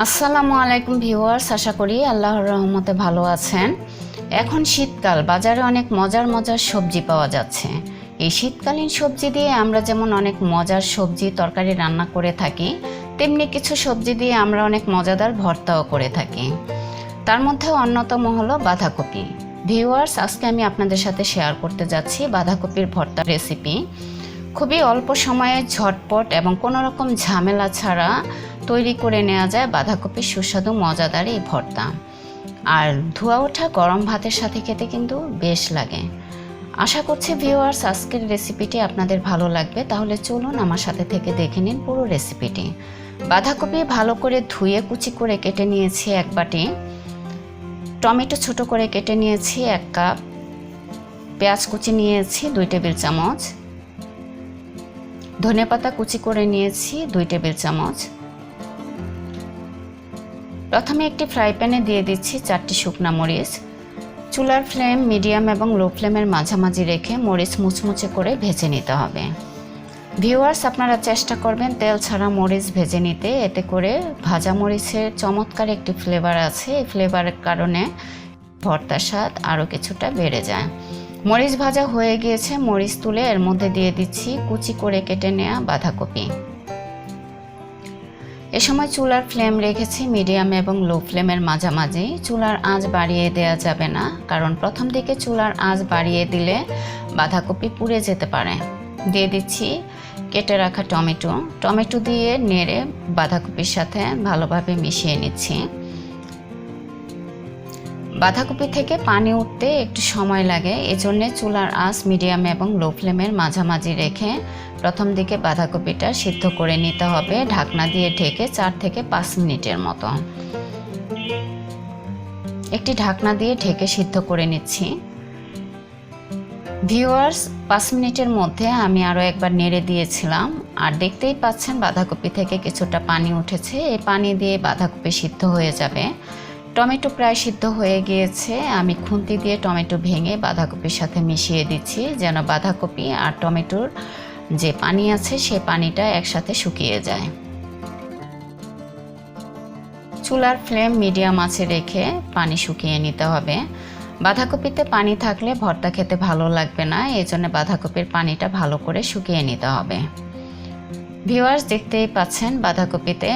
আসসালামু আলাইকুম ভিউয়ার্স, আশা করি আল্লাহর রহমতে ভালো আছেন। এখন শীতকাল, বাজারে অনেক মজার মজার সবজি পাওয়া যাচ্ছে। এই শীতকালীন সবজি দিয়ে আমরা যেমন অনেক মজার সবজি তরকারি রান্না করে থাকি, তেমনি কিছু সবজি দিয়ে আমরা অনেক মজাদার ভর্তাও করে থাকি। তার মধ্যে অন্যতম হলো বাঁধাকপি। ভিউয়ার্স, আজকে আমি আপনাদের সাথে শেয়ার করতে যাচ্ছি বাঁধাকপির ভর্তা রেসিপি। খুবই অল্প সময়ে ঝটপট এবং কোনো রকম ঝামেলা ছাড়া তৈরি করে নেওয়া যায় বাঁধাকপির সুস্বাদু মজাদার এই ভর্তা। আর ধোয়া ওঠা গরম ভাতের সাথে খেতে কিন্তু বেশ লাগে। আশা করছি ভিউয়ার্স আজকের রেসিপিটি আপনাদের ভালো লাগবে। তাহলে চলুন আমার সাথে থেকে দেখে নিন পুরো রেসিপিটি। বাঁধাকপি ভালো করে ধুয়ে কুচি করে কেটে নিয়েছি 1 বাটি, টমেটো ছোট করে কেটে নিয়েছি 1 কাপ, পেঁয়াজ কুচি নিয়েছি 2 টেবিল চামচ, ধনেপাতা কুচি করে নিয়েছি 2 টেবিল চামচ। প্রথমে একটি ফ্রাই প্যানে দিয়ে দিচ্ছি 4টি শুকনা মরিচ। চুলার ফ্লেম মিডিয়াম এবং লো ফ্লেমের মাঝামাঝি রেখে মরিচ মুচমুচে করে ভেজে নিতে হবে। ভিউয়ার্স, আপনারা চেষ্টা করবেন তেল ছাড়া মরিচ ভেজে নিতে, এতে করে ভাজা মরিচের চমৎকার একটি ফ্লেভার আছে। এই ফ্লেভারের কারণে ভর্তার স্বাদ আরও কিছুটা বেড়ে যায়। মরিচ ভাজা হয়ে গিয়েছে, মরিচ তুলে এর মধ্যে দিয়ে দিচ্ছি কুচি করে কেটে নেওয়া বাঁধাকপি। এ সময় চুলার ফ্লেম রেখেছি মিডিয়াম এবং লো ফ্লেমের মাঝামাঝি। চুলার আঁচ বাড়িয়ে দেওয়া যাবে না, কারণ প্রথম দিকে চুলার আঁচ বাড়িয়ে দিলে বাঁধাকপি পুড়ে যেতে পারে। দিয়ে দিচ্ছি কেটে রাখা টমেটো দিয়ে নেড়ে বাঁধাকপির সাথে ভালোভাবে মিশিয়ে নিচ্ছি। বাঁধাকপি থেকে পানি উঠতে একটু সময় লাগে, এজন্য চুলার আঁচ মিডিয়াম এবং লো ফ্লেমের মাঝামাঝি রেখে প্রথম দিকে বাঁধাকপিটা সিদ্ধ করে নিতে হবে, ঢাকনা দিয়ে ঢেকে 4 থেকে 5 মিনিটের মতো। একটি ঢাকনা দিয়ে ঢেকে সিদ্ধ করে নিচ্ছি। ভিউয়ার্স, 5 মিনিটের মধ্যে আমি আরও একবার নেড়ে দিয়েছিলাম, আর দেখতেই পাচ্ছেন বাঁধাকপি থেকে কিছুটা পানি উঠেছে। এই পানি দিয়ে বাঁধাকপি সিদ্ধ হয়ে যাবে। টমেটো প্রায় সিদ্ধ হয়ে গিয়েছে। আমি খুন্তি দিয়ে টমেটো ভেঙে বাঁধাকপির সাথে মিশিয়ে দিচ্ছি, যেন বাঁধাকপি আর টমেটোর যে পানি আছে সে পানিটা একসাথে শুকিয়ে যায়। চুলার ফ্লেম মিডিয়াম আঁচে রেখে পানি শুকিয়ে নিতে হবে। বাঁধাকপিতে পানি থাকলে ভর্তা খেতে ভালো লাগবে না, এই জন্য বাঁধাকপির পানিটা ভালো করে শুকিয়ে নিতে হবে। ভিউয়ার্স, দেখতেই পাচ্ছেন বাঁধাকপিতে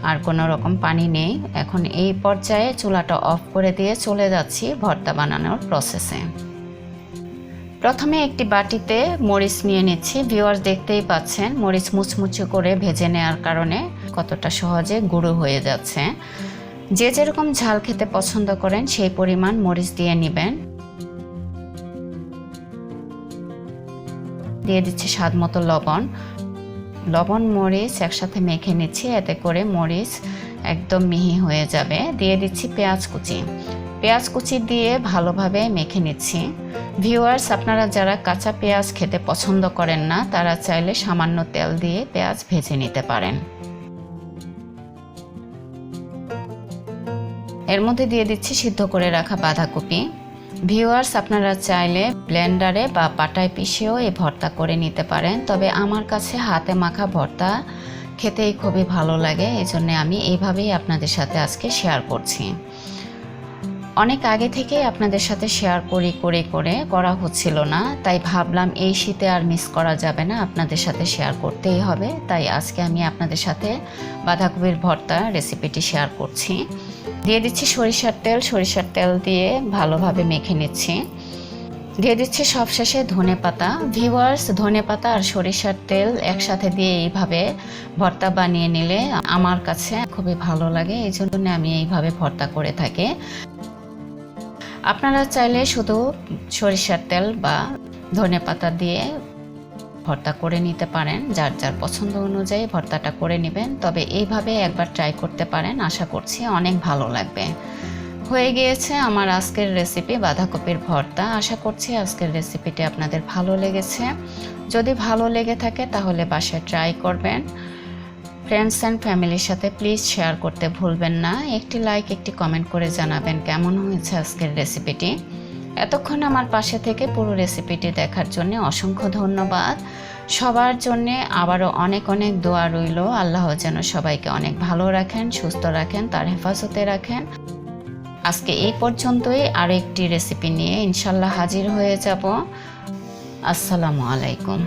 আর কোনো রকম পানি নেই। এখন এই পর্যায়ে চুলাটা অফ করে দিয়ে চলে যাচ্ছি ভর্তা বানানোর প্রসেসে। প্রথমে একটি বাটিতে মরিচ নিয়ে নিচ্ছি। ভিউয়ার্স, দেখতেই পাচ্ছেন মরিচ মুচমুচে করে ভেজে নেওয়ার কারণে কতটা সহজে গুঁড়ো হয়ে যাচ্ছে। যে যেরকম ঝাল খেতে পছন্দ করেন সেই পরিমাণ মরিচ দিয়ে নেবেন। দিয়ে দিচ্ছি স্বাদ মতো লবণ মরিচ একসাথে মেখে নিচ্ছি, এতে করে মরিচ একদম মিহি হয়ে যাবে। দিয়ে দিচ্ছি পেঁয়াজ কুচি দিয়ে ভালোভাবে মেখে নিচ্ছি। ভিউয়ার্স, আপনারা যারা কাঁচা পেঁয়াজ খেতে পছন্দ করেন না, তারা চাইলে সামান্য তেল দিয়ে পেঁয়াজ ভেজে নিতে পারেন। এর মধ্যে দিয়ে দিচ্ছি সিদ্ধ করে রাখা বাঁধাকপি। ভিউয়ার্স, আপনারা চাইলে ব্লেন্ডারে বা পাটায় পিষেও এই ভর্তা করে নিতে পারেন, তবে আমার কাছে হাতে মাখা ভর্তা খেতেই খুবই ভালো লাগে, এজন্য আমি এইভাবেই আপনাদের সাথে আজকে শেয়ার করছি। অনেক আগে থেকেই আপনাদের সাথে শেয়ার করা হচ্ছিল না, তাই ভাবলাম এই শীতে আর মিস করা যাবে না, আপনাদের সাথে শেয়ার করতেই হবে। তাই আজকে আমি আপনাদের সাথে বাঁধাকপির ভর্তা রেসিপিটি শেয়ার করছি। দিয়ে দিচ্ছি সরিষার তেল দিয়ে ভালোভাবে মেখে নিচ্ছি। দিয়ে দিচ্ছি সবশেষে ধনেপাতা। ভিউয়ার্স, ধনেপাতা আর সরিষার তেল একসাথে দিয়ে এইভাবে ভর্তা বানিয়ে নিলে আমার কাছে খুবই ভালো লাগে, এই জন্য আমি এইভাবে ভর্তা করে থাকি। আপনারা চাইলে শুধু সরিষার তেল বা ধনেপাতা দিয়ে ভর্তা করে নিতে পারেন, যার যার পছন্দ অনুযায়ী ভর্তাটা করে নেবেন। তবে এইভাবে একবার ট্রাই করতে পারেন, আশা করছি অনেক ভালো লাগবে। হয়ে গিয়েছে আমার আজকের রেসিপি বাঁধাকপির ভর্তা। আশা করছি আজকের রেসিপিটি আপনাদের ভালো লেগেছে। যদি ভালো লেগে থাকে তাহলে বাসায় ট্রাই করবেন। ফ্রেন্ডস অ্যান্ড ফ্যামিলির সাথে প্লিজ শেয়ার করতে ভুলবেন না। একটি লাইক একটি কমেন্ট করে জানাবেন কেমন হয়েছে আজকের রেসিপিটি। এতক্ষণ আমার পাশে থেকে পুরো রেসিপিটি দেখার জন্য অসংখ্য ধন্যবাদ। সবার জন্যে আবারও অনেক অনেক দোয়া রইল। আল্লাহ যেন সবাইকে অনেক ভালো রাখেন, সুস্থ রাখেন, তার হেফাজতে রাখেন। আজকে এই পর্যন্তই। আরও একটি রেসিপি নিয়ে ইনশাল্লাহ হাজির হয়ে যাব। আসসালামু আলাইকুম।